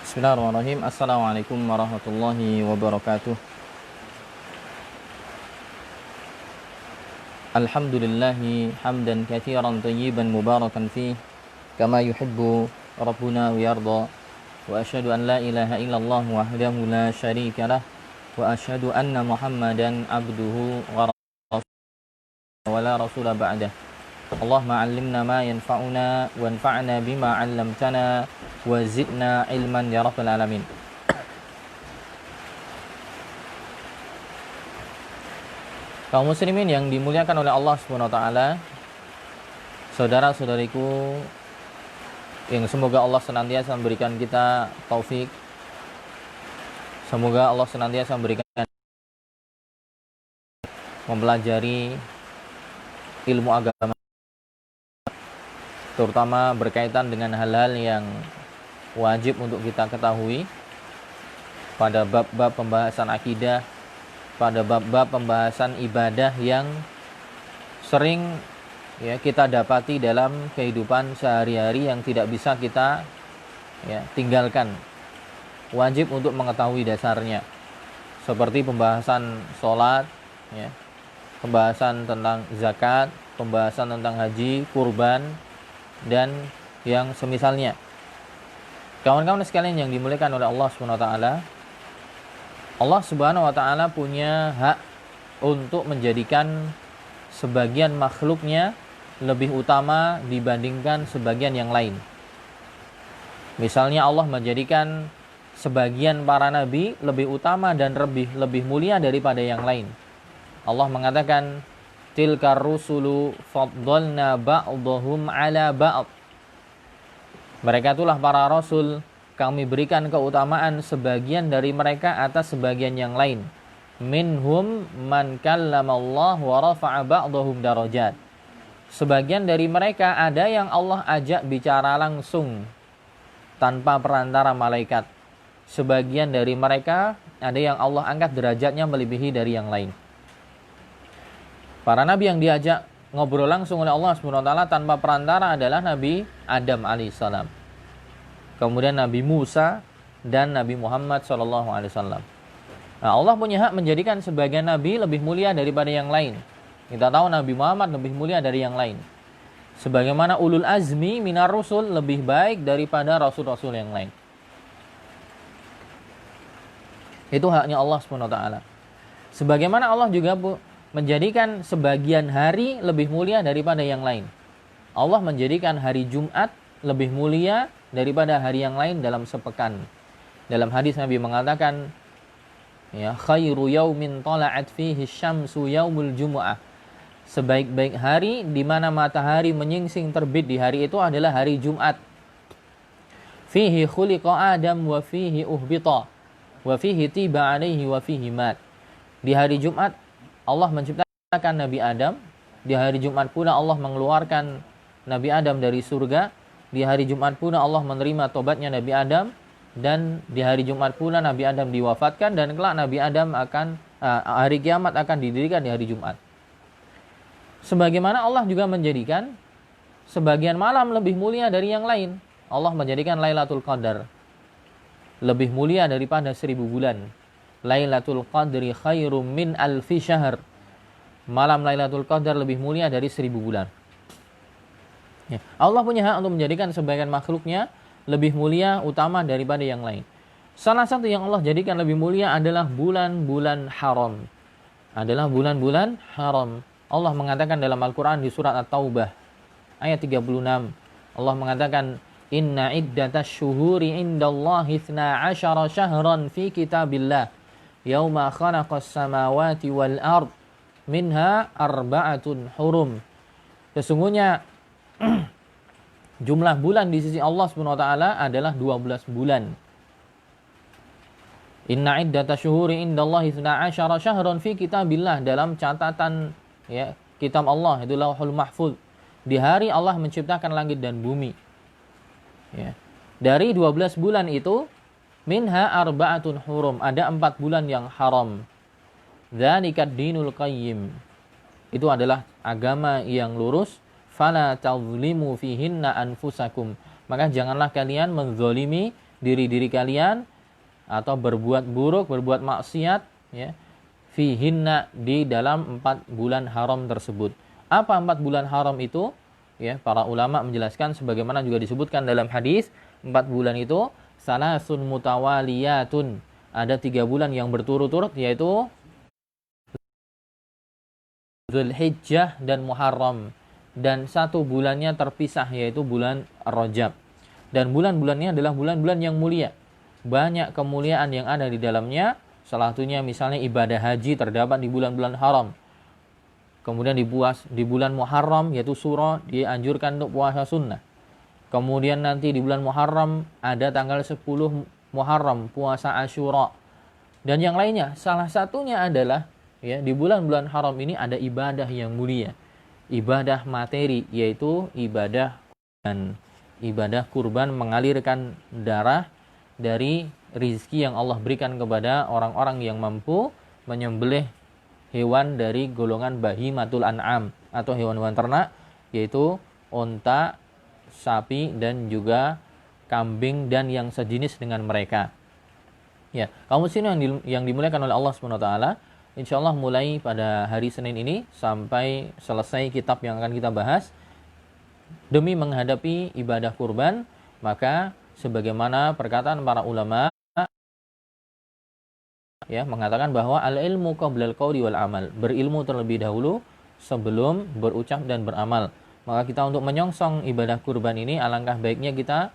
Bismillahirrahmanirrahim. Assalamualaikum warahmatullahi wabarakatuh. Alhamdulillahi hamdan katsiran tayyiban mubarakan fih kama yuhibbu rabbuna wa yarda. Wa asyhadu an la ilaha illallah wahdahu la syarika lah wa asyhadu anna Muhammadan abduhu wa rasuluhu wa la rasula ba'dah. Allahumma 'allimna ma yanfa'una wanfa'na bima 'allamtana wa zidna ilman ya rabbal alamin. Kaum muslimin yang dimuliakan oleh Allah Subhanahu wa taala, saudara-saudariku yang semoga Allah senantiasa memberikan kita taufik. Semoga Allah senantiasa memberikan mempelajari ilmu agama, terutama berkaitan dengan hal-hal yang wajib untuk kita ketahui pada bab-bab pembahasan akidah, pada bab-bab pembahasan ibadah yang sering kita dapati dalam kehidupan sehari-hari yang tidak bisa kita tinggalkan. Wajib untuk mengetahui dasarnya, seperti pembahasan sholat, pembahasan tentang zakat, pembahasan tentang haji, kurban, dan yang semisalnya. Kawan-kawan sekalian yang dimuliakan oleh Allah Subhanahu wa taala, Allah Subhanahu wa taala punya hak untuk menjadikan sebagian makhluknya lebih utama dibandingkan sebagian yang lain. Misalnya Allah menjadikan sebagian para nabi lebih utama dan lebih mulia daripada yang lain. Allah mengatakan, tilkar rusulu faddalna ba'dahum ala ba'd. Mereka itulah para rasul, kami berikan keutamaan sebagian dari mereka atas sebagian yang lain. Minhum man kallamallah wa rafa'a ba'dahum darajat. Sebagian dari mereka ada yang Allah ajak bicara langsung tanpa perantara malaikat. Sebagian dari mereka ada yang Allah angkat derajatnya melebihi dari yang lain. Para nabi yang diajak ngobrol langsung oleh Allah Subhanahu wa taala tanpa perantara adalah Nabi Adam alaihissalam. Kemudian Nabi Musa dan Nabi Muhammad sallallahu alaihi wasallam. Nah, Allah punya hak menjadikan sebagian nabi lebih mulia daripada yang lain. Kita tahu Nabi Muhammad lebih mulia dari yang lain. Sebagaimana ulul azmi minar rusul lebih baik daripada rasul-rasul yang lain. Itu haknya Allah Subhanahu wa taala. Sebagaimana Allah juga menjadikan sebagian hari lebih mulia daripada yang lain. Allah menjadikan hari Jumat lebih mulia daripada hari yang lain dalam sepekan. Dalam hadis Nabi mengatakan, khairu yaumin tala'at fihi syamsu yaumul jumu'ah. Sebaik-baik hari di mana matahari menyingsing terbit di hari itu adalah hari Jumat. Fihi khuliqa Adam wa fihi uhbita wa fihi tiba alaihi wa fihi mat. Di hari Jumat Allah menciptakan Nabi Adam. Di hari Jumat pula Allah mengeluarkan Nabi Adam dari surga. Di hari Jumat pula Allah menerima tobatnya Nabi Adam. Dan di hari Jumat pula Nabi Adam diwafatkan. Dan kelak Nabi Adam hari kiamat akan didirikan di hari Jumat. Sebagaimana Allah juga menjadikan sebagian malam lebih mulia dari yang lain. Allah menjadikan Lailatul Qadar lebih mulia daripada 1000 bulan. Lailatul Qadri khairum min alfi syahr. Malam Lailatul Qadar lebih mulia dari 1000 bulan. Allah punya hak untuk menjadikan sebagian makhluknya lebih mulia, utama daripada yang lain. Salah satu yang Allah jadikan lebih mulia adalah bulan-bulan haram. Adalah bulan-bulan haram. Allah mengatakan dalam Al-Quran di surat At-Taubah ayat 36. Allah mengatakan, inna iddatas syuhuri indallahi 12 syahran fi kitabillah yauma khalaqas samawati wal ard minha arba'atun hurum. Sesungguhnya jumlah bulan di sisi Allah Subhanahu wa taala adalah 12 bulan. Inna iddatash syuhuri indallahi 12 syahran fi kitabillah, dalam catatan kitab Allah, itu Lauhul Mahfuz. Di hari Allah menciptakan langit dan bumi. Dari 12 bulan itu minha arba'atun hurum, ada 4 bulan yang haram. Dzalikat dinul qayyim, itu adalah agama yang lurus. Fala tazlimu fihinna anfusakum, maka janganlah kalian menzalimi diri-diri kalian atau berbuat buruk, berbuat maksiat, ya, fihinna, di dalam 4 bulan haram tersebut. Apa 4 bulan haram itu? Ya, para ulama menjelaskan sebagaimana juga disebutkan dalam hadis, 4 bulan itu salasun mutawaliyatun. Ada 3 bulan yang berturut-turut, yaitu Zulhijjah dan Muharram. Dan 1 bulannya terpisah, yaitu bulan Rajab. Dan bulan-bulannya adalah bulan-bulan yang mulia. Banyak kemuliaan yang ada di dalamnya. Salah satunya misalnya ibadah haji terdapat di bulan-bulan haram. Kemudian di bulan Muharram, yaitu Syura, dianjurkan untuk puasa sunnah. Kemudian nanti di bulan Muharram ada tanggal 10 Muharram, puasa Asyura. Dan yang lainnya, salah satunya adalah, ya, di bulan-bulan haram ini ada ibadah yang mulia. Ibadah materi, yaitu ibadah kurban. Ibadah kurban, mengalirkan darah dari rizki yang Allah berikan kepada orang-orang yang mampu menyembelih hewan dari golongan bahimatul an'am, atau hewan-hewan ternak, yaitu onta, sapi, dan juga kambing dan yang sejenis dengan mereka. Ya, kaum muslimin yang dimuliakan oleh Allah SWT, insyaallah mulai pada hari Senin ini sampai selesai kitab yang akan kita bahas, demi menghadapi ibadah kurban, maka sebagaimana perkataan para ulama, ya, mengatakan bahwa al-ilmu qablal qauli wal amal, berilmu terlebih dahulu sebelum berucap dan beramal. Maka kita untuk menyongsong ibadah kurban ini, alangkah baiknya kita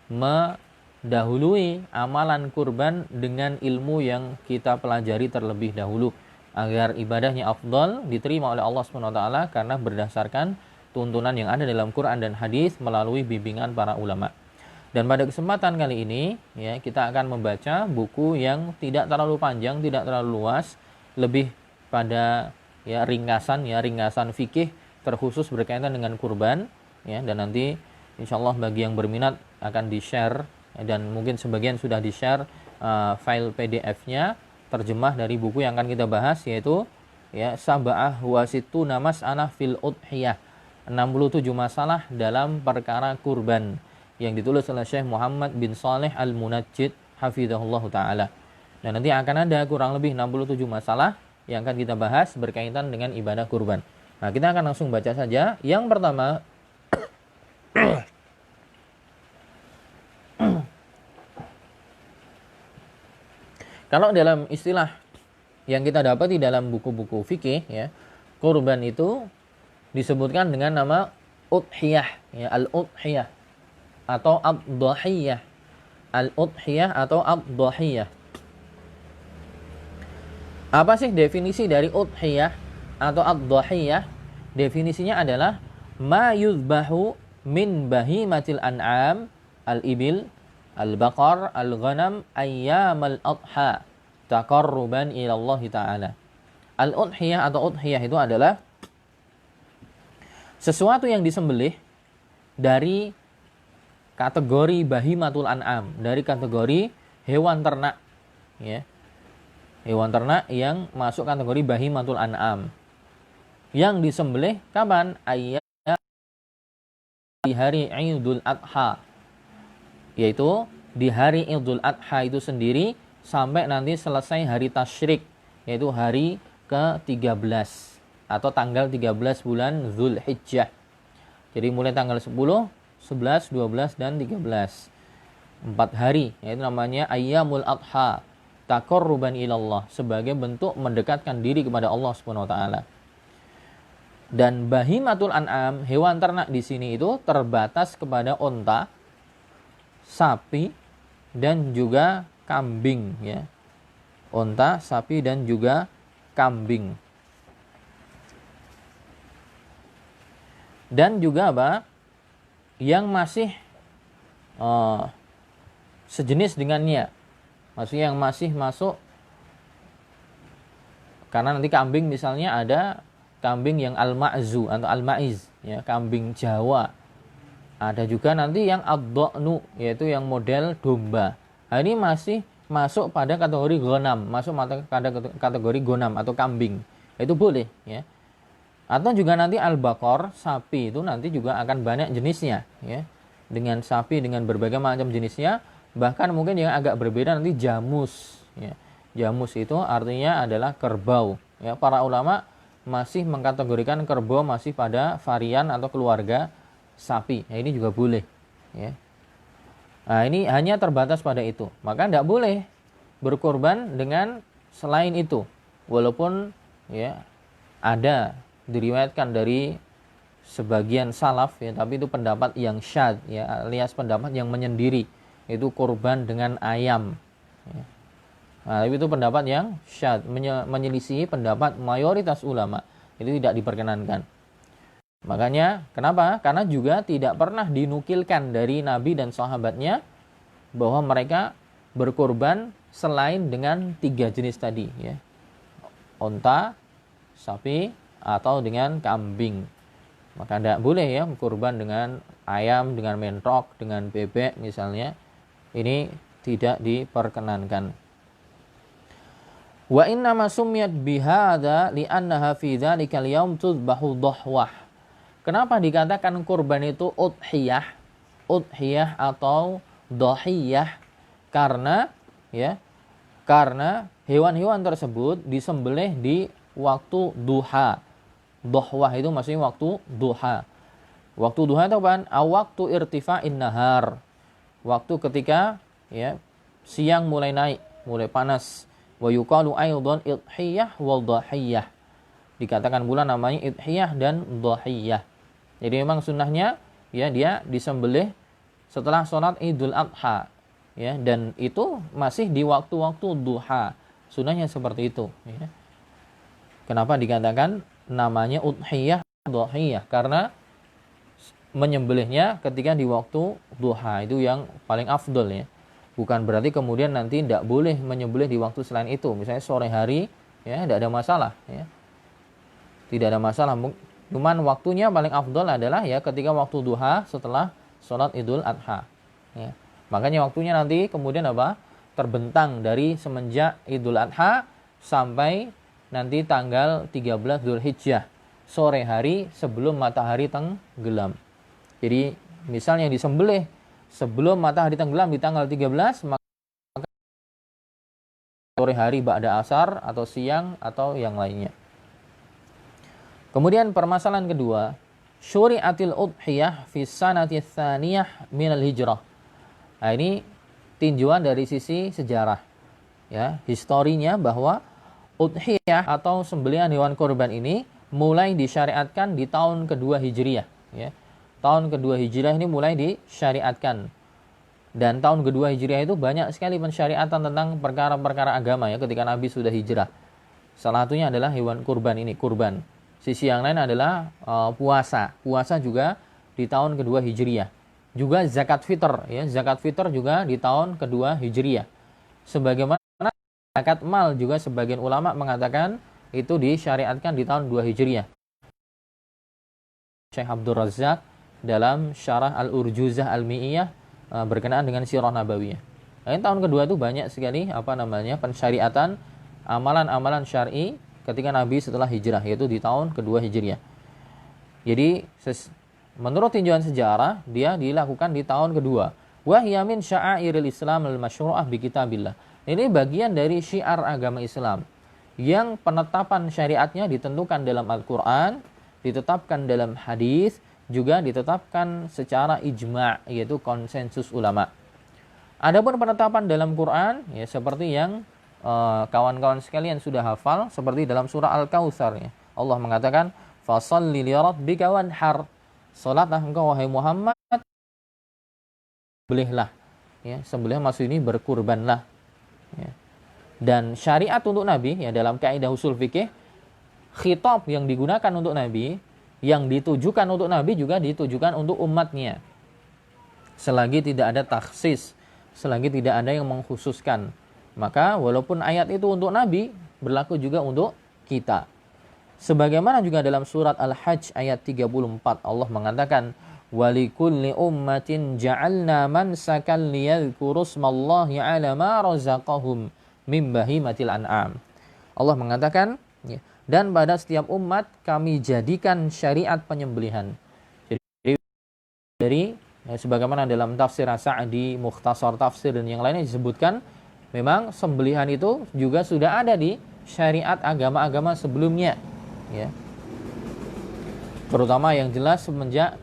mendahului amalan kurban dengan ilmu yang kita pelajari terlebih dahulu, agar ibadahnya afdal, diterima oleh Allah SWT, karena berdasarkan tuntunan yang ada dalam Quran dan hadis melalui bimbingan para ulama. Dan pada kesempatan kali ini, ya, kita akan membaca buku yang tidak terlalu panjang, tidak terlalu luas, lebih pada, ya, ringkasan fikih terkhusus berkaitan dengan kurban, ya. Dan nanti insyaallah bagi yang berminat akan di-share, dan mungkin sebagian sudah di-share file PDF-nya terjemah dari buku yang akan kita bahas, yaitu, ya, Sab'ah wa sittuna mas'alah fil udhiyah, 67 masalah dalam perkara kurban, yang ditulis oleh Syekh Muhammad bin Saleh Al-Munajjid hafizahullah ta'ala. Dan nanti akan ada kurang lebih 67 masalah yang akan kita bahas berkaitan dengan ibadah kurban. Nah, kita akan langsung baca saja. Yang pertama, kalau dalam istilah yang kita dapat di dalam buku-buku fikih, ya, kurban itu disebutkan dengan nama udhiyah, ya, al-udhiyah atau ad-dhahiyah. Al-udhiyah atau ad-dhahiyah. Apa sih definisi dari udhiyah atau ad-dhahiyah? Definisinya adalah ma yuzbahu min bahimatil an'am, al-ibil, al-baqar, al-ghanam, ayyamal adha, taqarruban ila Allah Ta'ala. Al-udhiyah atau udhiyah itu adalah sesuatu yang disembelih dari kategori bahimatul an'am, dari kategori hewan ternak, ya. Hewan ternak yang masuk kategori bahimatul an'am, yang disembelih kapan? Di hari Idul Adha, yaitu di hari Idul Adha itu sendiri sampai nanti selesai hari tasyrik, yaitu hari ke-13 atau tanggal 13 bulan Zulhijjah. Jadi mulai tanggal 10, 11, 12, dan 13. 4 hari, yaitu namanya Ayyamul Adha, taqarruban ilallah, sebagai bentuk mendekatkan diri kepada Allah SWT. Dan bahimatul an'am, hewan ternak di sini itu terbatas kepada onta, sapi, dan juga kambing, ya. Onta, sapi, dan juga kambing. Dan juga apa? Yang masih sejenis dengannya, maksudnya yang masih masuk, karena nanti kambing misalnya ada kambing yang al-ma'zu atau al-ma'iz, ya, kambing Jawa. Ada juga nanti yang ad-dha'nu, yaitu yang model domba. Nah, ini masih masuk pada kategori ghanam, masuk pada kategori ghanam atau kambing. Itu boleh, ya. Atau juga nanti al-baqar, sapi, itu nanti juga akan banyak jenisnya, ya. Dengan sapi dengan berbagai macam jenisnya, Bahkan mungkin yang agak berbeda nanti jamus. Ya. Jamus itu artinya adalah kerbau. Ya, para ulama masih mengkategorikan kerbau masih pada varian atau keluarga sapi. Ya, ini juga boleh. Ya. Nah, ini hanya terbatas pada itu. Maka tidak boleh berkorban dengan selain itu. Walaupun ya ada diriwayatkan dari sebagian salaf ya, tapi itu pendapat yang syad ya, alias pendapat yang menyendiri, itu kurban dengan ayam ya. Nah, itu pendapat yang syad, menyelisihi pendapat mayoritas ulama, itu tidak diperkenankan. Makanya kenapa? Karena juga tidak pernah dinukilkan dari Nabi dan sahabatnya bahwa mereka berkorban selain dengan 3 jenis tadi ya, onta, sapi, atau dengan kambing. Maka tidak boleh ya kurban dengan ayam, dengan mentok, dengan bebek misalnya. Ini tidak diperkenankan. Wa inna ma summiyat bihadza li'annaha fi dzalikal yaum tudbahu dhahwah. Kenapa dikatakan kurban itu udhiyah? Udhiyah atau dhahiyah? Karena hewan-hewan tersebut disembelih di waktu duha. Dhahwah itu maksudnya waktu duha. Waktu duha itu apa? Waktu irtifa'in nahar. Waktu ketika ya siang mulai naik, mulai panas. Wa yuqalu aidan idhiyah wal dhahiyah. Dikatakan pula namanya idhiyah dan dhahiyah. Jadi memang sunnahnya ya dia disembelih setelah sholat Idul Adha. Ya, dan itu masih di waktu-waktu duha. Sunnahnya seperti itu ya. Kenapa dikatakan namanya udhiyah, dhahiyah? Karena menyembelihnya ketika di waktu duha, itu yang paling afdol ya. Bukan berarti kemudian nanti tidak boleh menyembelih di waktu selain itu. Misalnya sore hari ya tidak ada masalah ya. Tidak ada masalah. Cuman waktunya paling afdol adalah ya ketika waktu duha setelah sholat Idul Adha ya. Makanya waktunya nanti kemudian apa? Terbentang dari semenjak Idul Adha sampai nanti tanggal 13 Dzulhijjah, sore hari sebelum matahari tenggelam. Jadi misalnya disembelih sebelum matahari tenggelam di tanggal 13, maka sore hari ba'da asar atau siang atau yang lainnya. Kemudian permasalahan kedua, syuri'atil udhiyah fi sanati tsaniyah minal hijrah. Nah, ini tinjauan dari sisi sejarah ya, historinya bahwa udhiyah atau sembelihan hewan kurban ini mulai disyariatkan di tahun kedua Hijriah ya. Tahun kedua Hijriah ini mulai disyariatkan. Dan tahun kedua Hijriah itu banyak sekali pensyariatan tentang perkara-perkara agama ya ketika Nabi sudah hijrah. Salah satunya adalah hewan kurban ini, kurban. Sisi yang lain adalah puasa. Puasa juga di tahun kedua Hijriah. Juga zakat fitr ya, zakat fitr juga di tahun kedua Hijriah. Sebagaimana zakat mal juga sebagian ulama mengatakan itu disyariatkan di tahun 2 Hijriah. Syekh Abdul Razak dalam Syarah Al-Urjuzah Al-Mi'iyah berkenaan dengan Sirah Nabawiyah. Nah, tahun kedua itu banyak sekali pensyariatan amalan-amalan syar'i ketika Nabi setelah hijrah, yaitu di tahun kedua Hijriah. Jadi menurut tinjauan sejarah dia dilakukan di tahun kedua. Wa hiya min sya'airil Islam al-masyru'ah bi kitabillah. Ini bagian dari syiar agama Islam yang penetapan syariatnya ditentukan dalam Al-Quran, ditetapkan dalam hadis, juga ditetapkan secara ijma', yaitu konsensus ulama. Adapun penetapan dalam Quran ya seperti yang kawan-kawan sekalian sudah hafal, seperti dalam surah Al-Kautsar ya. Allah mengatakan fasholli li rabbika wanhar. Salatlah engkau wahai Muhammad, sembelihlah ya, sembelih maksud ini berkurbanlah ya. Dan syariat untuk Nabi ya, dalam kaidah usul fikih, khitab yang digunakan untuk Nabi, yang ditujukan untuk Nabi juga ditujukan untuk umatnya. Selagi tidak ada takhsis, selagi tidak ada yang mengkhususkan, maka walaupun ayat itu untuk Nabi, berlaku juga untuk kita. Sebagaimana juga dalam surat Al-Hajj ayat 34 Allah mengatakan walikulli ummatin ja'alna mansakan liyadhkuru smallahi 'ala ma razaqahum min bahimatil an'am. Allah mengatakan ya, dan pada setiap umat kami jadikan syariat penyembelihan. Jadi dari Ya, sebagaimana dalam tafsir As-Sa'di, Mukhtasar Tafsir dan yang lainnya disebutkan, memang sembelihan itu juga sudah ada di syariat agama-agama sebelumnya, ya. Terutama yang jelas semenjak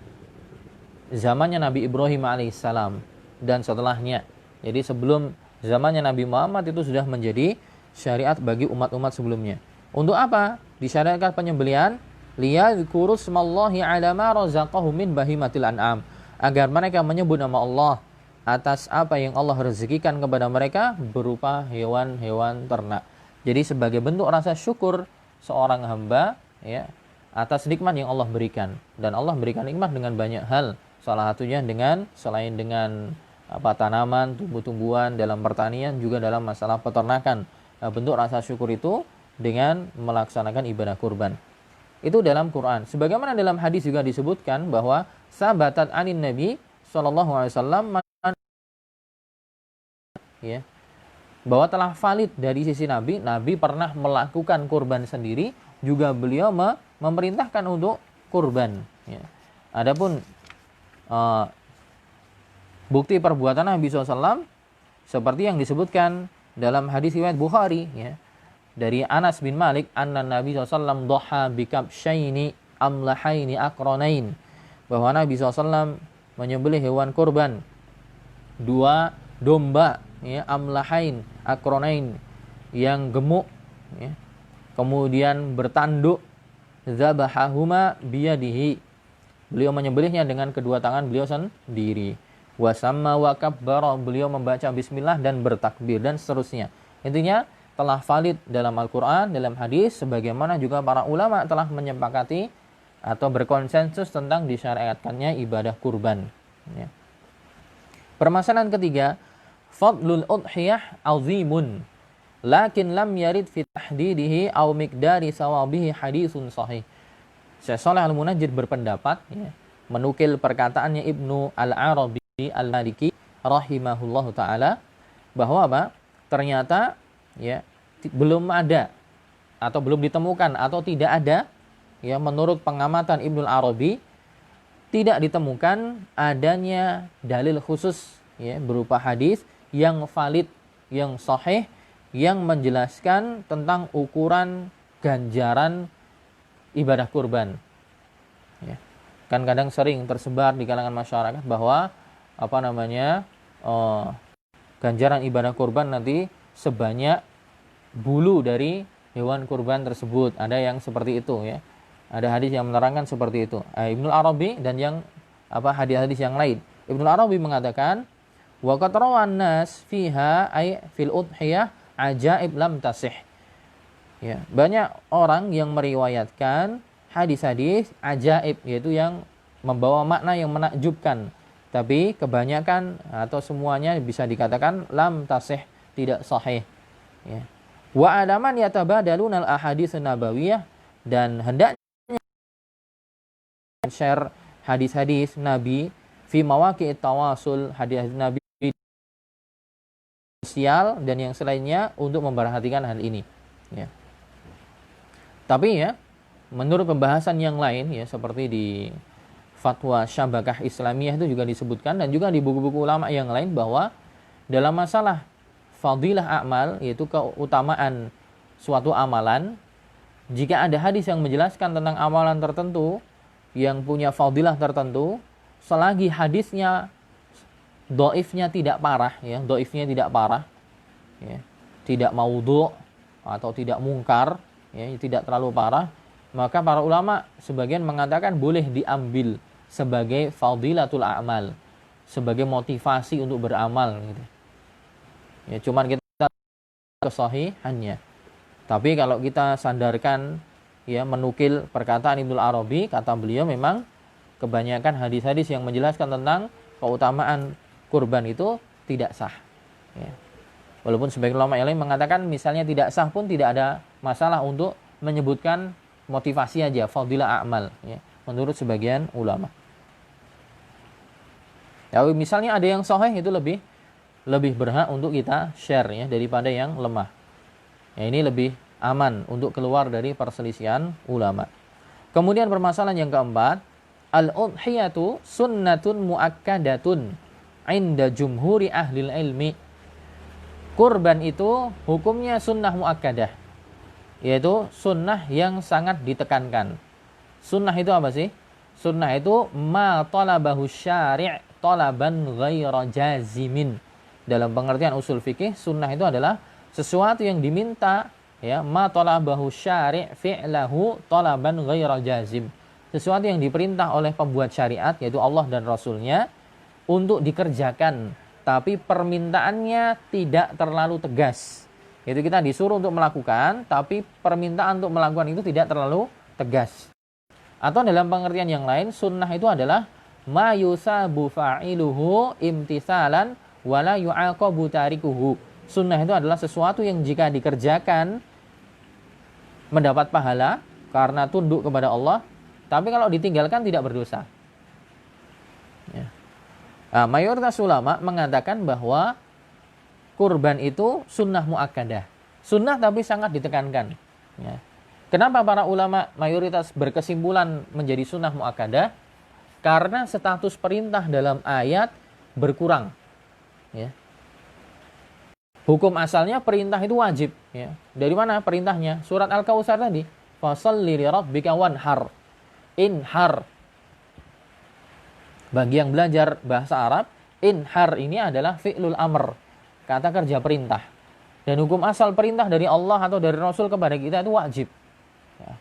zamannya Nabi Ibrahim alaihissalam dan setelahnya. Jadi sebelum zamannya Nabi Muhammad itu sudah menjadi syariat bagi umat-umat sebelumnya. Untuk apa disyariatkan penyembelihan? Liyadhkuru smallahi ala ma razaqahum min bahimatil an'am, agar mereka menyebut nama Allah atas apa yang Allah rezekikan kepada mereka berupa hewan-hewan ternak. Jadi sebagai bentuk rasa syukur seorang hamba, ya, atas nikmat yang Allah berikan. Dan Allah berikan nikmat dengan banyak hal. Salah satunya selain dengan tanaman, tumbuh-tumbuhan, dalam pertanian, juga dalam masalah peternakan. Nah, bentuk rasa syukur itu dengan melaksanakan ibadah kurban. Itu dalam Quran. Sebagaimana dalam hadis juga disebutkan bahwa sahabat anin Nabi SAW, ya, bahwa telah valid dari sisi Nabi pernah melakukan kurban sendiri, juga beliau memerintahkan untuk kurban, ya. Adapun bukti perbuatan Nabi SAW seperti yang disebutkan dalam hadis riwayat Bukhari, ya, dari Anas bin Malik, anna Nabi SAW doha bikabsyaini amlahaini akranain, bahwa Nabi SAW menyembelih hewan kurban 2 domba, ya, amlahain akronain, yang gemuk, ya, kemudian bertanduk, zabahahuma biyadihi, beliau menyembelihnya dengan kedua tangan beliau sendiri, wasamma wa kabbara, beliau membaca bismillah dan bertakbir, dan seterusnya. Intinya telah valid dalam Al-Quran, dalam hadis, sebagaimana juga para ulama telah menyepakati atau berkonsensus tentang disyariatkannya ibadah kurban, ya. Permasalahan ketiga, fadlul udhiyah azimun, lakin lam yarid fi tahdidihi aw miqdari sawabihi hadisun sahih. Syekh Shalih Al-Munajjid berpendapat, ya, menukil perkataannya Ibnu Al-Arabi Al-Maliki rahimahullahu taala, bahwa ternyata, ya, belum ada atau belum ditemukan atau tidak ada, ya, menurut pengamatan Ibnu Arabi tidak ditemukan adanya dalil khusus, ya, berupa hadis yang valid, yang sahih, yang menjelaskan tentang ukuran ganjaran ibadah kurban, ya. Kan kadang sering tersebar di kalangan masyarakat bahwa ganjaran ibadah kurban nanti sebanyak bulu dari hewan kurban tersebut. Ada yang seperti itu, ya. Ada hadis yang menerangkan seperti itu. Ibnu Arabi dan yang hadis-hadis yang lain. Ibnu Arabi mengatakan, wa qad rawan nas fiha ay fil udhiyah ajaib lam tasih. Ya, banyak orang yang meriwayatkan hadis-hadis ajaib, yaitu yang membawa makna yang menakjubkan, tapi kebanyakan atau semuanya bisa dikatakan lam tasih, tidak sahih, ya. Wa adaman yatabadaluna al-ahadits nabawiyah, dan hendaknya share hadis-hadis Nabi fi mawaqi'it tawasul, hadis Nabi sosial dan yang selainnya untuk memperhatikan hal ini, ya. Tapi, ya, menurut pembahasan yang lain, ya, seperti di Fatwa Syabakah Islamiyah itu juga disebutkan, dan juga di buku-buku ulama yang lain, bahwa dalam masalah fadilah amal, yaitu keutamaan suatu amalan, jika ada hadis yang menjelaskan tentang amalan tertentu yang punya fadilah tertentu, selagi hadisnya dhaifnya tidak parah, ya, ya, tidak maudhu' atau tidak mungkar, ya, tidak terlalu parah, maka para ulama sebagian mengatakan boleh diambil sebagai fadilatul a'mal, sebagai motivasi untuk beramal, gitu. Ya, cuman kita kesahihannya. Tapi kalau kita sandarkan, ya, menukil perkataan Ibnu Arabi, kata beliau memang kebanyakan hadis-hadis yang menjelaskan tentang keutamaan kurban itu tidak sah, ya. Walaupun sebagian ulama yang lain mengatakan misalnya tidak sah pun tidak ada masalah untuk menyebutkan motivasi aja, fadilah amal, ya, menurut sebagian ulama. Ya, misalnya ada yang sahih, itu lebih berhak untuk kita share, ya, daripada yang lemah. Ya, ini lebih aman untuk keluar dari perselisihan ulama. Kemudian permasalahan yang keempat, Al-udhiyatu sunnatun muakkadatun inda jumhuri ahlil ilmi. Kurban itu hukumnya sunnah muakkadah, yaitu sunnah yang sangat ditekankan. Sunnah itu apa sih? Sunnah itu ma talabahu syari' talaban ghaira jazimin. Dalam pengertian usul fikih, sunnah itu adalah sesuatu yang diminta, ya, ma talabahu syari' fi'lahu talaban ghaira jazim. Sesuatu yang diperintah oleh pembuat syariat, yaitu Allah dan Rasulnya, untuk dikerjakan, tapi permintaannya tidak terlalu tegas. Itu kita disuruh untuk melakukan, tapi permintaan untuk melakukan itu tidak terlalu tegas. Atau dalam pengertian yang lain, sunnah itu adalah ma yusabu fa'iluhu imtisalan wala yu'aqabu tarikuhu. Sunnah itu adalah sesuatu yang jika dikerjakan mendapat pahala karena tunduk kepada Allah, tapi kalau ditinggalkan tidak berdosa. Ya. Nah, mayoritas ulama mengatakan bahwa kurban itu sunnah muakkadah. Sunnah tapi sangat ditekankan. Ya. Kenapa para ulama mayoritas berkesimpulan menjadi sunnah muakkadah? Karena status perintah dalam ayat berkurang. Ya. Hukum asalnya perintah itu wajib. Ya. Dari mana perintahnya? Surat Al-Kautsar tadi. Fasholli li rabbika wanhar. Inhar. Bagi yang belajar bahasa Arab, inhar ini adalah fi'lul amr, kata kerja perintah. Dan hukum asal perintah dari Allah atau dari Rasul kepada kita itu wajib. Ya.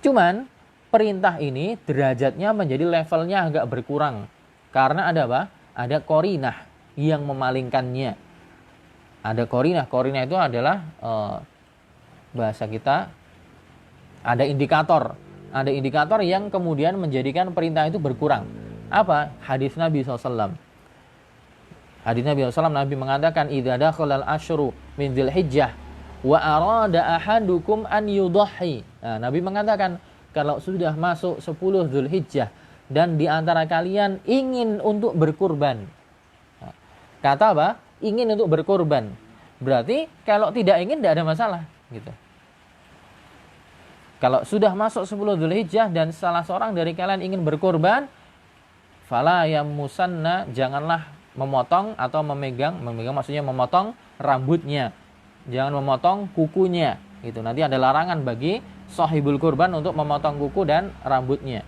Cuman perintah ini derajatnya menjadi levelnya agak berkurang. Karena ada apa? Ada qarinah yang memalingkannya. Ada qarinah. Qarinah itu adalah bahasa kita ada indikator. Ada indikator yang kemudian menjadikan perintah itu berkurang. Apa? Hadis Nabi SAW. Hadis Nabi SAW, Nabi mengatakan, idza dakhalal asyru min dzulhijjah wa arada ahadukum an yudhhi. Nah, Nabi mengatakan, kalau sudah masuk 10 Dzulhijjah dan di antara kalian ingin untuk berkurban. Nah, kata apa? Ingin untuk berkurban. Berarti kalau tidak ingin tidak ada masalah, gitu. Kalau sudah masuk 10 Dzulhijjah dan salah seorang dari kalian ingin berkurban, fala yamusanna, janganlah memotong atau memegang maksudnya memotong rambutnya. Jangan memotong kukunya. Itu nanti ada larangan bagi sahibul kurban untuk memotong kuku dan rambutnya.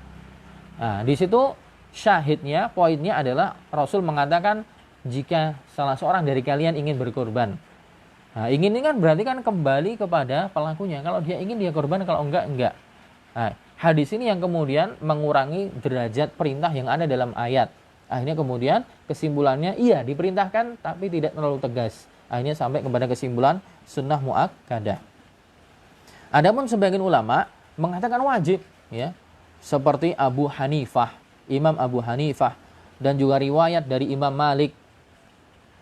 Nah, di situ syahidnya, poinnya adalah Rasul mengatakan jika salah seorang dari kalian ingin berkurban. Nah, ingin ini kan berarti kan kembali kepada pelakunya. Kalau dia ingin dia kurban, kalau enggak. Nah, hadis ini yang kemudian mengurangi derajat perintah yang ada dalam ayat. Akhirnya kemudian kesimpulannya iya diperintahkan tapi tidak terlalu tegas. Akhirnya sampai kepada kesimpulan sunnah muakkadah. Adapun sebagian ulama mengatakan wajib, ya. Seperti Abu Hanifah, Imam Abu Hanifah, dan juga riwayat dari Imam Malik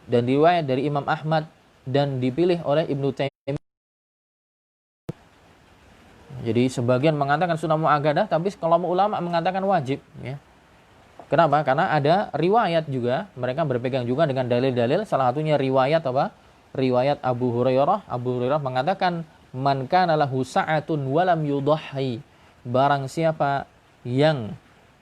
dan riwayat dari Imam Ahmad dan dipilih oleh Ibnu Taimiyah. Jadi sebagian mengatakan sunnah muakkadah, tapi kelompok ulama mengatakan wajib, ya. Kenapa? Karena ada riwayat juga, mereka berpegang juga dengan dalil-dalil, salah satunya riwayat apa? Riwayat Abu Hurairah. Abu Hurairah mengatakan, "Man kana lahu sa'atun wa lam yudhhi." Barang siapa yang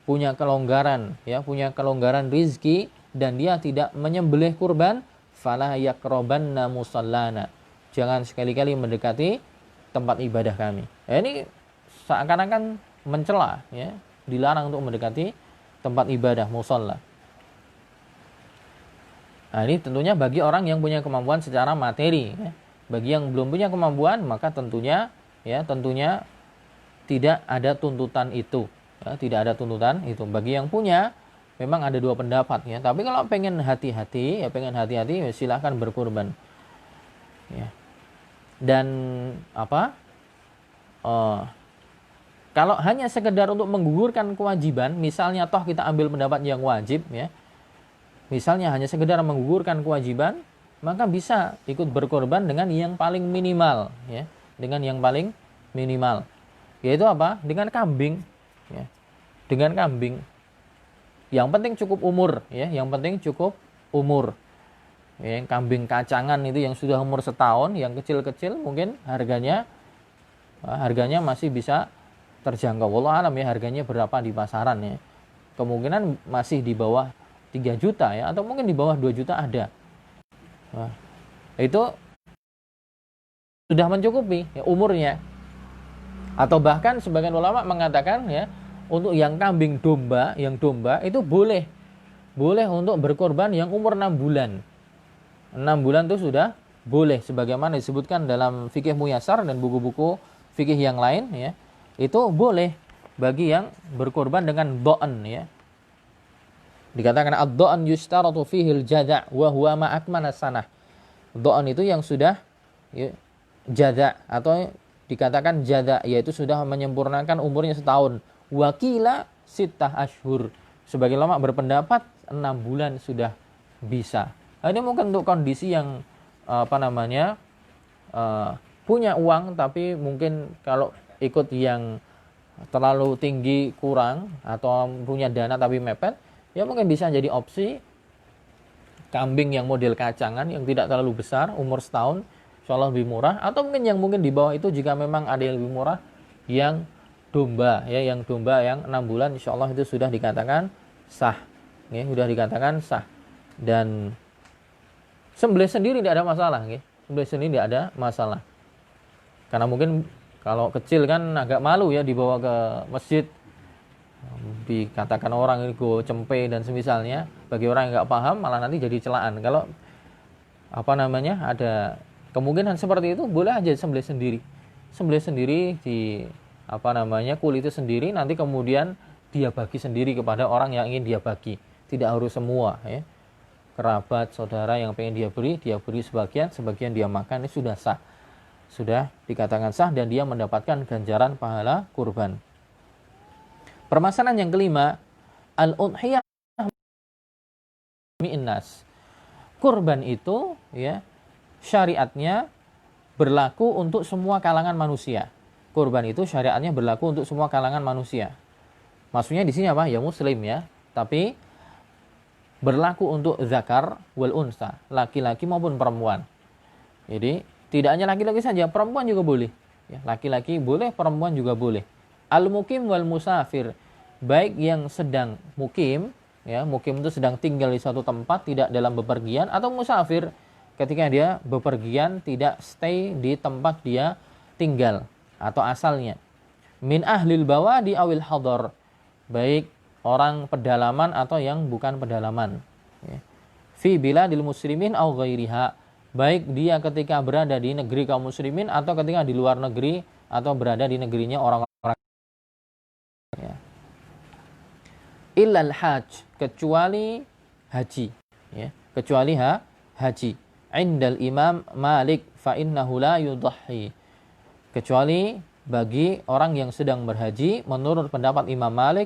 punya kelonggaran, ya, punya kelonggaran rizki dan dia tidak menyembelih kurban, fala yaqrabanna musallana. Jangan sekali-kali mendekati tempat ibadah kami. Ya, ini seakan-akan mencela, ya, dilarang untuk mendekati tempat ibadah musalla. Nah, ini tentunya bagi orang yang punya kemampuan secara materi, ya. Bagi yang belum punya kemampuan, maka tentunya tidak ada tuntutan itu, ya, tidak ada tuntutan itu. Bagi yang punya, memang ada dua pendapat, ya. Tapi kalau pengen hati-hati, ya silahkan berkurban, ya. Dan kalau hanya sekedar untuk menggugurkan kewajiban, misalnya toh kita ambil pendapat yang wajib, ya. Misalnya hanya sekedar menggugurkan kewajiban, maka bisa ikut berkorban dengan yang paling minimal, ya. Dengan yang paling minimal. Yaitu apa? Dengan kambing, ya. Dengan kambing. Yang penting cukup umur, ya. Yang penting cukup umur. Ya, kambing kacangan itu yang sudah umur setahun, yang kecil-kecil mungkin harganya masih bisa terjangkau. Wallahu alam, ya, harganya berapa di pasaran, ya. kemungkinan masih di bawah 3 juta ya, atau mungkin di bawah 2 juta ada. Nah, itu sudah mencukupi ya, umurnya. Atau bahkan sebagian ulama mengatakan ya, untuk yang kambing domba, yang domba itu boleh untuk berkorban yang umur 6 bulan. 6 bulan itu sudah boleh, sebagaimana disebutkan dalam fikih Muyasar dan buku-buku fikih yang lain ya. Itu boleh bagi yang berkorban dengan do'an ya. Dikatakan ad-do'an yustaratu fihil jada' wa huwa ma'akmana sanah. Do'an itu yang sudah ya, jada' atau dikatakan jada', yaitu sudah menyempurnakan umurnya setahun. Wakila sittah ashur. Sebagai ulama berpendapat 6 bulan sudah bisa. Nah, ini mungkin untuk kondisi yang punya uang, tapi mungkin kalau ikut yang terlalu tinggi kurang, atau punya dana tapi mepet, ya mungkin bisa jadi opsi kambing yang model kacangan yang tidak terlalu besar, umur setahun, insya Allah lebih murah. Atau mungkin di bawah itu jika memang ada yang lebih murah, yang domba ya, yang domba yang 6 bulan insya Allah itu sudah dikatakan sah ya, sudah dikatakan sah. Dan sembelih sendiri tidak ada masalah ya. Sembelih sendiri tidak ada masalah, karena mungkin kalau kecil kan agak malu ya dibawa ke masjid, dikatakan orang ini go cempe dan semisalnya. Bagi orang yang nggak paham malah nanti jadi celaan. Kalau ada kemungkinan seperti itu, boleh aja sembelih sendiri di kulitnya sendiri, nanti kemudian dia bagi sendiri kepada orang yang ingin dia bagi. Tidak harus semua ya. Kerabat, saudara yang pengen dia beri sebagian dia makan, ini sudah sah. Sudah dikatakan sah dan dia mendapatkan ganjaran pahala kurban. Permasalahan yang kelima, al-udhiyah mi'innas. Kurban itu ya, syariatnya berlaku untuk semua kalangan manusia. Kurban itu syariatnya berlaku untuk semua kalangan manusia. Maksudnya di sini apa? Ya muslim ya. Tapi berlaku untuk zakar wal unsa, laki-laki maupun perempuan. Jadi tidak hanya laki-laki saja, perempuan juga boleh. Ya, laki-laki boleh, perempuan juga boleh. Al-mukim wal musafir, baik yang sedang mukim, ya, mukim itu sedang tinggal di suatu tempat, tidak dalam bepergian, atau musafir, ketika dia bepergian tidak stay di tempat dia tinggal atau asalnya. Min ahlil bawadi awil hadar, baik orang pedalaman atau yang bukan pedalaman. Ya. Fi biladil muslimin aw ghairiha, baik dia ketika berada di negeri kaum muslimin atau ketika di luar negeri atau berada di negerinya orang-orang. Ya. Illal hajj, kecuali haji. Ya. Kecuali haji. Indal imam Malik fa innahu la yudhhi. Kecuali bagi orang yang sedang berhaji, menurut pendapat Imam Malik,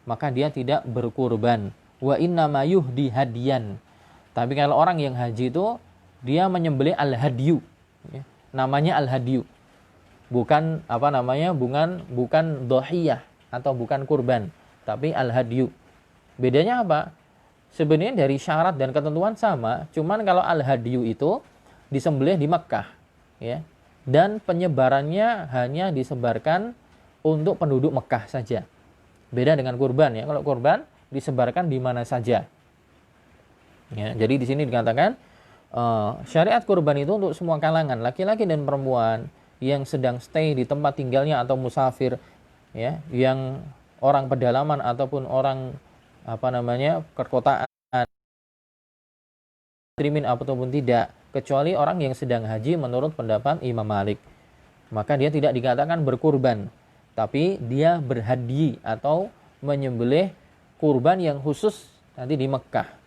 maka dia tidak berkurban. Wa inna ma yuhdi hadiyan. Tapi kalau orang yang haji itu dia menyembelih al-hadyu. Ya. Namanya al-hadyu. Bukan bukan dhahiyah atau bukan kurban, tapi al-hadyu. Bedanya apa? Sebenarnya dari syarat dan ketentuan sama, cuman kalau al-hadyu itu disembelih di Mekkah, ya. Dan penyebarannya hanya disebarkan untuk penduduk Mekkah saja. Beda dengan kurban ya. Kalau kurban disebarkan di mana saja. Ya, jadi di sini dikatakan syariat kurban itu untuk semua kalangan, laki-laki dan perempuan yang sedang stay di tempat tinggalnya atau musafir, ya, yang orang pedalaman ataupun orang perkotaan, muslimin ataupun tidak, kecuali orang yang sedang haji menurut pendapat Imam Malik. Maka dia tidak dikatakan berkurban, tapi dia berhadi atau menyembelih kurban yang khusus nanti di Mekkah.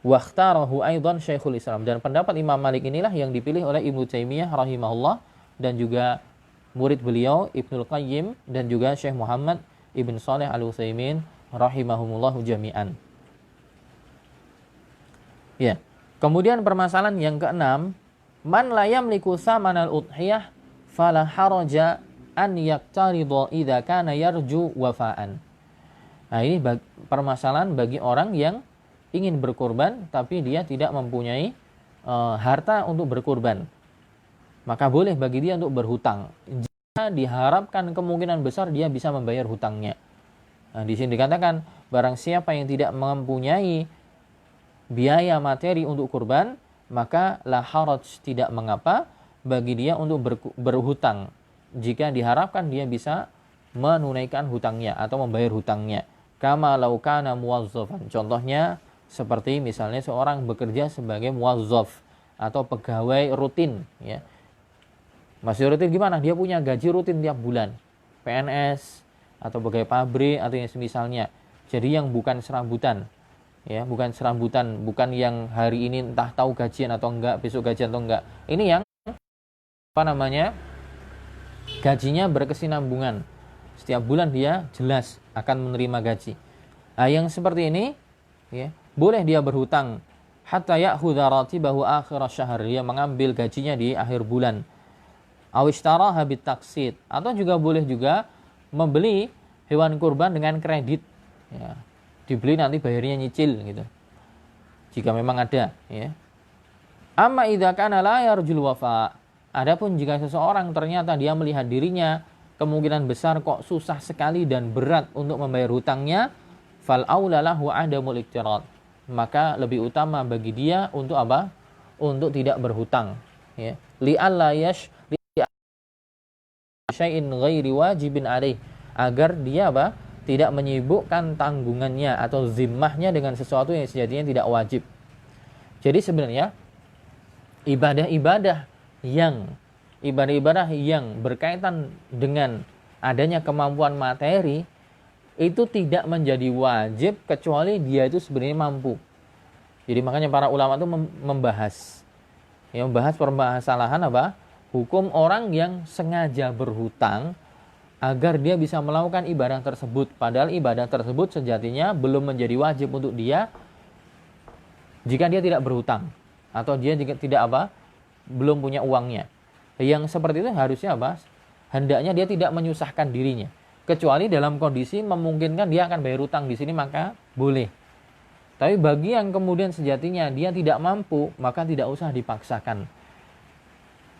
Wakhtarahu aidan Syekhul Islam, dan pendapat Imam Malik inilah yang dipilih oleh Ibnu Taimiyah rahimahullah dan juga murid beliau Ibnul Qayyim dan juga Syekh Muhammad Ibn Shalih Al-Utsaimin rahimahumullahu jami'an. Ya. Kemudian permasalahan yang keenam, man la yamliku tsamanal udhiyah fala haraja an yaqtarida idza kana yarju wafaan. Nah, ini permasalahan bagi orang yang ingin berkurban tapi dia tidak mempunyai harta untuk berkurban. Maka boleh bagi dia untuk berhutang jika diharapkan kemungkinan besar dia bisa membayar hutangnya. Nah, di sini dikatakan barang siapa yang tidak mempunyai biaya materi untuk kurban, maka la haraj, tidak mengapa bagi dia untuk berhutang jika diharapkan dia bisa menunaikan hutangnya atau membayar hutangnya. Kama law kana muwazzafan. Contohnya seperti misalnya seorang bekerja sebagai muwazzaf atau pegawai rutin, ya. Masih rutin gimana? Dia punya gaji rutin tiap bulan. PNS atau pegawai pabrik atau yang semisalnya. Jadi yang bukan serambutan. Ya, bukan serambutan, bukan yang hari ini entah tahu gajian atau enggak, besok gajian atau enggak. Ini yang apa namanya? Gajinya berkesinambungan. Setiap bulan dia jelas akan menerima gaji. Nah, yang seperti ini, ya, boleh dia berhutang hatta ya'khudha ratibahu akhir syahr, dia mengambil gajinya di akhir bulan. Aw ishtaraha bit taqsid, atau juga boleh juga membeli hewan kurban dengan kredit, ya. Dibeli nanti bayarnya nyicil gitu. Jika memang ada, ya. Amma idza kana la yarjul wafa. Adapun jika seseorang ternyata dia melihat dirinya kemungkinan besar kok susah sekali dan berat untuk membayar hutangnya, fal aula lahu adamul iktirad. Maka lebih utama bagi dia untuk apa? Untuk tidak berhutang, ya. Li alla yash syai'in ghairi wajibin alaih, agar dia apa? Tidak menyibukkan tanggungannya atau zimmahnya dengan sesuatu yang sejatinya tidak wajib. Jadi sebenarnya ibadah-ibadah yang berkaitan dengan adanya kemampuan materi itu tidak menjadi wajib kecuali dia itu sebenarnya mampu. Jadi makanya para ulama itu membahas permasalahan apa? Hukum orang yang sengaja berhutang agar dia bisa melakukan ibadah tersebut, padahal ibadah tersebut sejatinya belum menjadi wajib untuk dia jika dia tidak berhutang atau dia jika tidak belum punya uangnya. Yang seperti itu harusnya hendaknya dia tidak menyusahkan dirinya, kecuali dalam kondisi memungkinkan dia akan bayar hutang di sini, maka boleh. Tapi bagi yang kemudian sejatinya dia tidak mampu, maka tidak usah dipaksakan.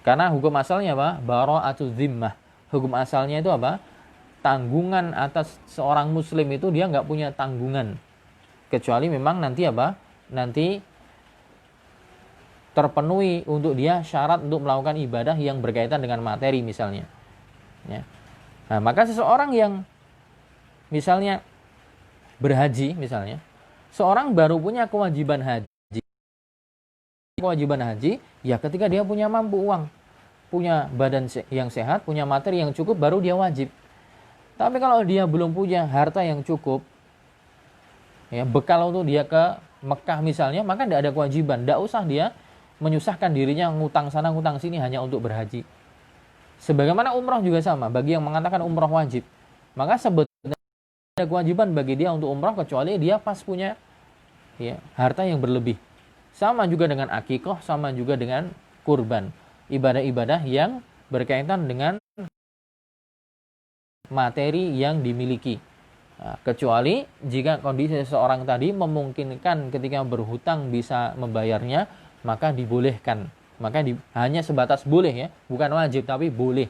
Karena hukum asalnya bara'atuz zimmah. Hukum asalnya itu tanggungan atas seorang muslim itu dia nggak punya tanggungan, kecuali memang nanti nanti terpenuhi untuk dia syarat untuk melakukan ibadah yang berkaitan dengan materi misalnya, ya. Nah, maka seseorang yang misalnya berhaji misalnya, seorang baru punya kewajiban haji ya ketika dia punya mampu uang, punya badan yang sehat, punya materi yang cukup, baru dia wajib. Tapi kalau dia belum punya harta yang cukup, ya, bekal untuk dia ke Mekah misalnya, maka tidak ada kewajiban. Tidak usah dia menyusahkan dirinya ngutang sana ngutang sini hanya untuk berhaji. Sebagaimana umroh juga sama, bagi yang mengatakan umroh wajib, maka sebetulnya ada kewajiban bagi dia untuk umroh kecuali dia pas punya, ya, harta yang berlebih. Sama juga dengan akikah, sama juga dengan kurban. Ibadah-ibadah yang berkaitan dengan materi yang dimiliki. Nah, kecuali jika kondisi seseorang tadi memungkinkan ketika berhutang bisa membayarnya, maka dibolehkan. Maka hanya sebatas boleh, ya, bukan wajib tapi boleh.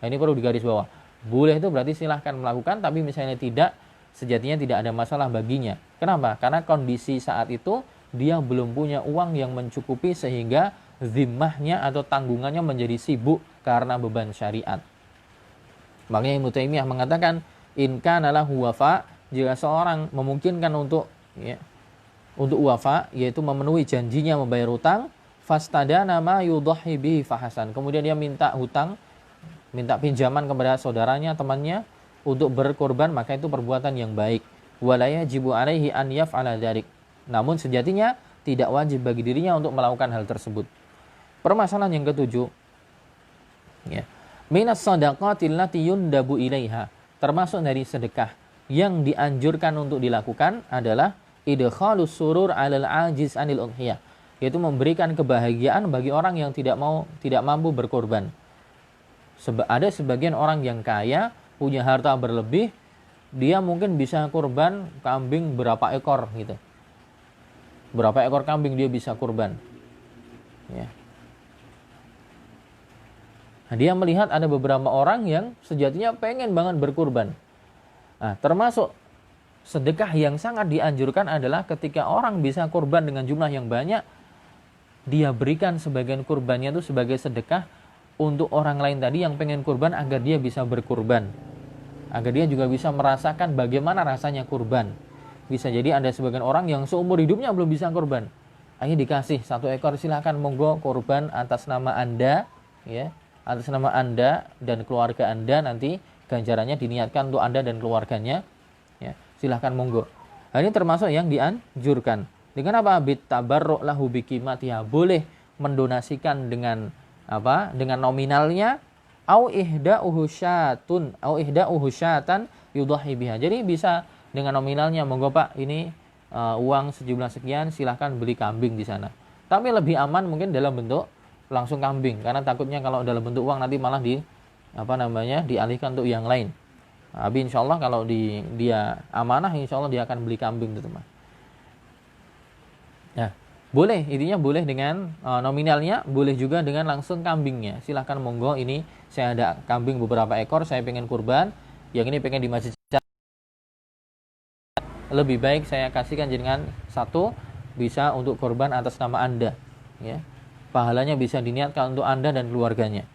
Nah, ini perlu digaris bawah. Boleh itu berarti silahkan melakukan, tapi misalnya tidak, sejatinya tidak ada masalah baginya. Kenapa? Karena kondisi saat itu dia belum punya uang yang mencukupi sehingga zimmahnya atau tanggungannya menjadi sibuk karena beban syariat. Makanya Ibnu Taimiyah mengatakan in kana lahu wafa, jika seorang memungkinkan untuk wafa, yaitu memenuhi janjinya membayar hutang, fastadana ma yudhi bihi fahasan. Kemudian dia minta pinjaman kepada saudaranya, temannya untuk berkorban, maka itu perbuatan yang baik. Wala yajibu alaihi an yaf'ala dzalik. Namun sejatinya tidak wajib bagi dirinya untuk melakukan hal tersebut. Permasalahan yang ketujuh, ya. Minas shadaqatil lati yundabu ilaiha. Termasuk dari sedekah yang dianjurkan untuk dilakukan adalah idkhalus surur 'alal 'ajiz 'anil udhiyah, yaitu memberikan kebahagiaan bagi orang yang tidak mampu berkorban. Ada sebagian orang yang kaya, punya harta berlebih, dia mungkin bisa kurban kambing berapa ekor gitu. Berapa ekor kambing dia bisa kurban, ya. Nah, dia melihat ada beberapa orang yang sejatinya pengen banget berkurban. Nah, termasuk sedekah yang sangat dianjurkan adalah ketika orang bisa kurban dengan jumlah yang banyak, dia berikan sebagian kurbannya itu sebagai sedekah untuk orang lain tadi yang pengen kurban agar dia bisa berkurban. Agar dia juga bisa merasakan bagaimana rasanya kurban. Bisa jadi ada sebagian orang yang seumur hidupnya belum bisa kurban. Akhirnya dikasih 1 ekor, silakan monggo kurban atas nama Anda, ya. Atas nama Anda dan keluarga Anda, nanti ganjarannya diniatkan untuk Anda dan keluarganya. Ya, silahkan monggo. Nah, ini termasuk yang dianjurkan. Dengan apa? Bit tabarruk lahu bikimatiha. Boleh mendonasikan dengan apa? Dengan nominalnya. Au ihda'uhu syatan yudhahi biha. Jadi bisa dengan nominalnya, monggo Pak, ini uang sejumlah sekian, silahkan beli kambing di sana. Tapi lebih aman mungkin dalam bentuk langsung kambing, karena takutnya kalau dalam bentuk uang nanti malah dialihkan untuk yang lain. Tapi insya Allah kalau dia amanah, insya Allah dia akan beli kambing, teman. Nah, boleh, intinya boleh dengan nominalnya, boleh juga dengan langsung kambingnya. Silahkan monggo, ini saya ada kambing beberapa ekor, saya pengen kurban, yang ini pengen di masjid. Lebih baik saya kasihkan dengan 1 bisa untuk kurban atas nama Anda, ya. Pahalanya bisa diniatkan untuk Anda dan keluarganya.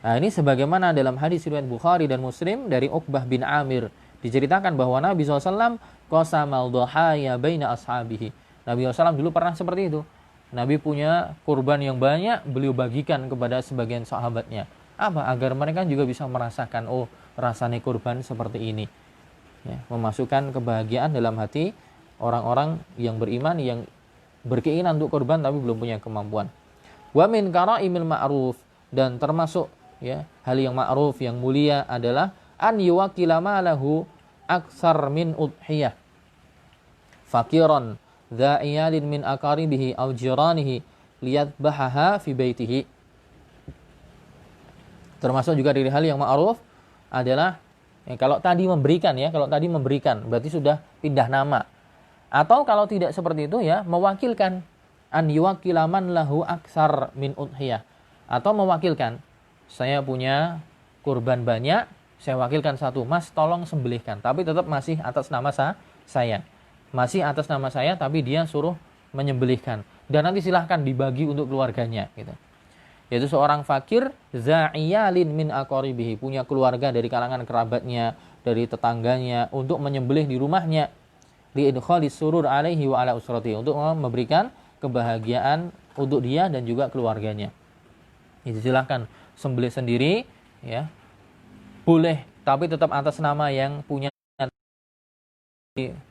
Nah, ini sebagaimana dalam hadis riwayat Bukhari dan Muslim dari Uqbah bin Amir, diceritakan bahwa Nabi SAW qasamal dhahaya baina ashabihi. Nabi SAW dulu pernah seperti itu. Nabi punya kurban yang banyak, beliau bagikan kepada sebagian sahabatnya. Apa? Agar mereka juga bisa merasakan, oh, rasanya kurban seperti ini. Ya, memasukkan kebahagiaan dalam hati orang-orang yang beriman, yang berkeinginan untuk kurban tapi belum punya kemampuan. Wa min karaimil ma'ruf, dan termasuk ya hal yang ma'ruf, yang mulia adalah an yuwakila malahu aksar min udhiyah fakiran dha iyalin min akaribihi aw jiranihi liyadbahaha fi baitihi. Termasuk juga dari hal yang ma'ruf adalah kalau tadi memberikan, berarti sudah pindah nama. Atau kalau tidak seperti itu, ya, mewakilkan, an yuwakila man lahu aksar min udhiyah, atau mewakilkan, saya punya kurban banyak, saya wakilkan 1, Mas tolong sembelihkan, tapi tetap masih atas nama saya. Masih atas nama saya, tapi dia suruh menyembelihkan. Dan nanti silahkan dibagi untuk keluarganya, gitu. Yaitu seorang fakir za'iyalin min aqaribihi, punya keluarga dari kalangan kerabatnya, dari tetangganya, untuk menyembelih di rumahnya, li idkhalis surur alaihi wa ala usratihi, untuk memberikan kebahagiaan untuk dia dan juga keluarganya. Itu silahkan sembelih sendiri, ya. Boleh, tapi tetap atas nama yang punya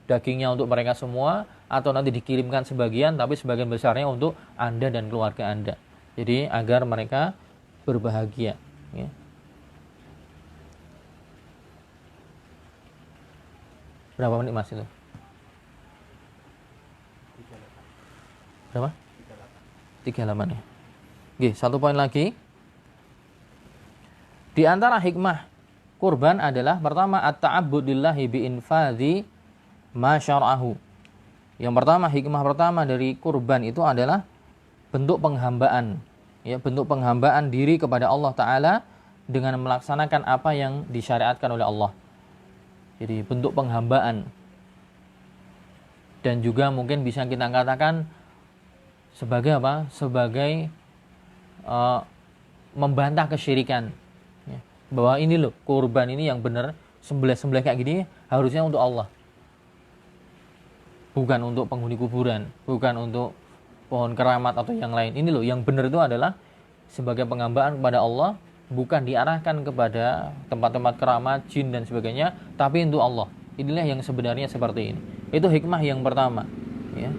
dagingnya untuk mereka semua, atau nanti dikirimkan sebagian, tapi sebagian besarnya untuk Anda dan keluarga Anda. Jadi agar mereka berbahagia, ya. Berapa menit Mas itu? Berapa? 38 ya. Oke, 1 poin lagi. Di antara hikmah kurban adalah pertama at-ta'abbudillahi bi infadhi ma syara'ahu. Yang pertama, hikmah pertama dari kurban itu adalah bentuk penghambaan, ya, bentuk penghambaan diri kepada Allah Ta'ala dengan melaksanakan apa yang disyariatkan oleh Allah. Jadi bentuk penghambaan. Dan juga mungkin bisa kita katakan sebagai apa? Sebagai membantah kesyirikan, ya. Bahwa ini loh, kurban ini yang benar, sembelih-sembelih kayak gini harusnya untuk Allah, bukan untuk penghuni kuburan, bukan untuk pohon keramat atau yang lain. Ini loh, yang benar itu adalah sebagai penghambaan kepada Allah, bukan diarahkan kepada tempat-tempat keramat, jin dan sebagainya, tapi untuk Allah. Inilah yang sebenarnya seperti ini. Itu hikmah yang pertama, ya.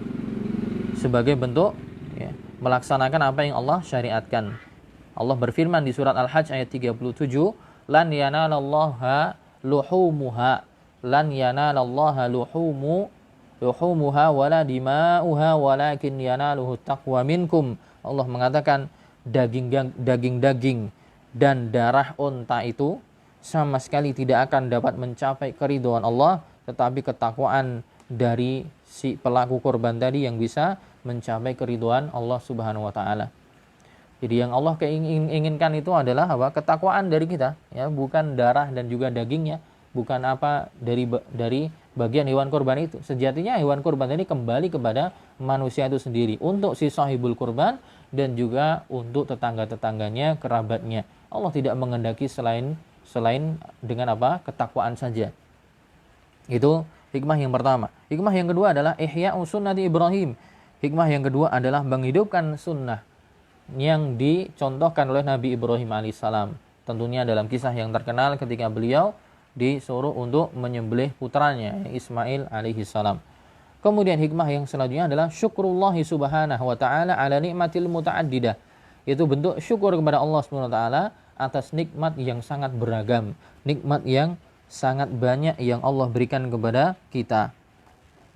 Sebagai bentuk, ya, melaksanakan apa yang Allah syariatkan. Allah berfirman di surat Al-Hajj ayat 37, lan yanalallaha luhumuha, lan yanalallaha luhumuha wala dima'uha walakin yanaluhu taqwa minkum. Allah mengatakan daging-daging dan darah unta itu sama sekali tidak akan dapat mencapai keridhaan Allah, tetapi ketakwaan dari si pelaku korban tadi yang bisa mencapai keridhaan Allah Subhanahu wa taala. Jadi yang Allah inginkan itu adalah apa? Ketakwaan dari kita, ya, bukan darah dan juga dagingnya, bukan apa dari bagian hewan kurban itu. Sejatinya hewan kurban ini kembali kepada manusia itu sendiri, untuk si sahibul kurban dan juga untuk tetangga-tetangganya, kerabatnya. Allah tidak menghendaki selain dengan apa? Ketakwaan saja. Itu hikmah yang pertama. Hikmah yang kedua adalah ihya sunnati Ibrahim. Hikmah yang kedua adalah menghidupkan sunnah yang dicontohkan oleh Nabi Ibrahim alaihissalam. Tentunya dalam kisah yang terkenal ketika beliau disuruh untuk menyembelih putranya Ismail alaihissalam. Kemudian hikmah yang selanjutnya adalah syukurullahi subhanahu wa ta'ala ala nikmatil muta'addidah. Itu bentuk syukur kepada Allah subhanahu wa ta'ala atas nikmat yang sangat beragam, nikmat yang sangat banyak yang Allah berikan kepada kita.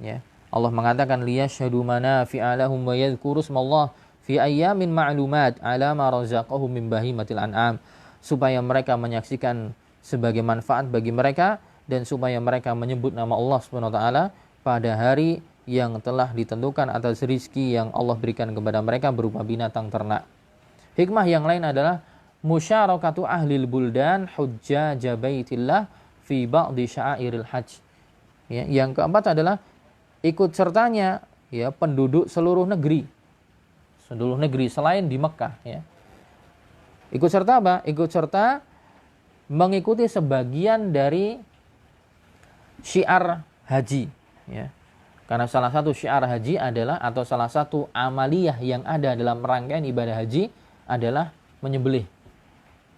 Ya. Allah mengatakan liyashhadu manafi'a lahum wa yadhkuru ismallah fi ayyamin ma'lumat ala ma razaqahum min bahimatil an'am, supaya mereka menyaksikan sebagai manfaat bagi mereka dan supaya mereka menyebut nama Allah Subhanahu wa taala pada hari yang telah ditentukan atas rizki yang Allah berikan kepada mereka berupa binatang ternak. Hikmah yang lain adalah musyarakatu ahlil buldan hujjaj baitillah fi ba'di sya'airil hajj. Ya, yang keempat adalah ikut sertanya ya penduduk seluruh negeri selain di Mekah ya. Ikut serta apa? Ikut serta mengikuti sebagian dari syiar haji ya. Karena salah satu syiar haji adalah, atau salah satu amaliyah yang ada dalam rangkaian ibadah haji adalah menyembelih.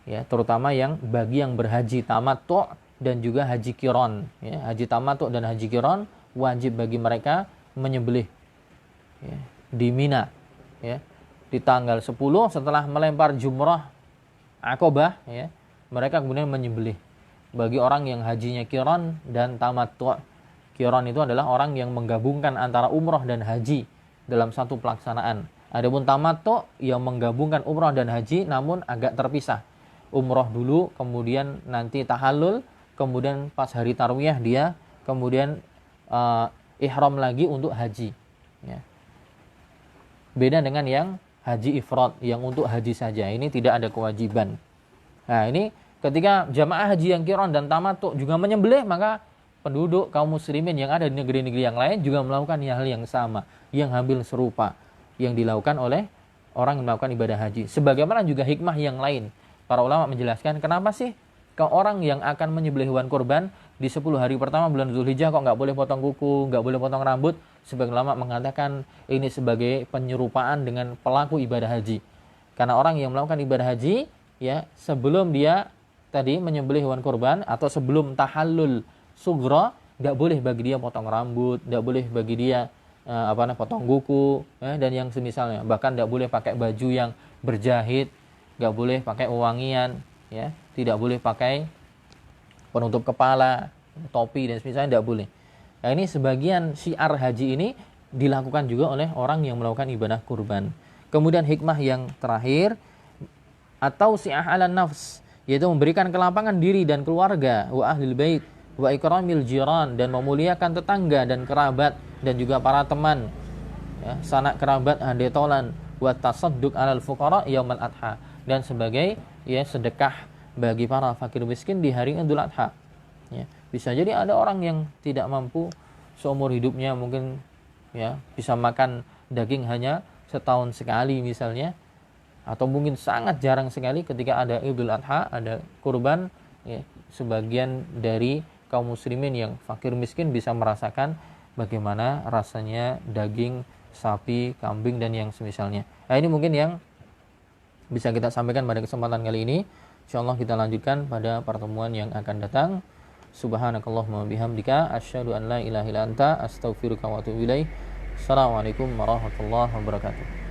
Ya, terutama yang bagi yang berhaji tamattu dan juga haji qiran ya. Haji tamattu dan haji qiran wajib bagi mereka menyembelih ya, di Mina ya. Di tanggal 10 setelah melempar jumrah Aqabah ya, mereka kemudian menyembelih. Bagi orang yang hajinya qiran dan tamattu'. Qiran itu adalah orang yang menggabungkan antara umrah dan haji dalam satu pelaksanaan. Adapun tamattu' yang menggabungkan umrah dan haji namun agak terpisah. Umrah dulu, kemudian nanti tahallul, kemudian pas hari tarwiyah dia kemudian ihram lagi untuk haji ya. Beda dengan yang haji ifrad yang untuk haji saja. Ini tidak ada kewajiban. Nah, ini ketika jamaah haji yang qiran dan tamattu juga menyembelih, maka penduduk kaum muslimin yang ada di negeri-negeri yang lain juga melakukan hal yang sama, yang hampir serupa yang dilakukan oleh orang yang melakukan ibadah haji. Sebagaimana juga hikmah yang lain. Para ulama menjelaskan kenapa sih ke orang yang akan menyembelih hewan kurban di 10 hari pertama bulan Zulhijjah kok nggak boleh potong kuku, nggak boleh potong rambut. Sebagian ulama mengatakan ini sebagai penyerupaan dengan pelaku ibadah haji. Karena orang yang melakukan ibadah haji ya, sebelum dia tadi menyembelih hewan kurban atau sebelum tahallul sughra, nggak boleh bagi dia potong rambut, nggak boleh bagi dia potong kuku dan yang semisalnya. Bahkan nggak boleh pakai baju yang berjahit, nggak boleh pakai wewangian ya, tidak boleh pakai penutup kepala, topi dan semisalnya, nggak boleh. Nah, ini sebagian syiar haji ini dilakukan juga oleh orang yang melakukan ibadah kurban. Kemudian hikmah yang terakhir atau si'ah ala nafs, yaitu memberikan kelapangan diri dan keluarga, wa ahlil bait wa ikramil jiran, dan memuliakan tetangga dan kerabat dan juga para teman ya, sanak kerabat hadetolan, wa tasadduq alal fuqara yaumal adha, dan sebagai ya sedekah bagi para fakir miskin di hari Idul Adha ya. Bisa jadi ada orang yang tidak mampu seumur hidupnya mungkin ya bisa makan daging hanya setahun sekali misalnya, atau mungkin sangat jarang sekali ketika ada Idul Adha, ada kurban ya. Sebagian dari kaum muslimin yang fakir miskin bisa merasakan bagaimana rasanya daging sapi, kambing dan yang semisalnya. Nah, ini mungkin yang bisa kita sampaikan pada kesempatan kali ini. Insyaallah kita lanjutkan pada pertemuan yang akan datang. Subhanakallahumma bihamdika asyhadu an la ilaha illa anta astaghfiruka wa atubu ilaik. Assalamualaikum warahmatullahi wabarakatuh.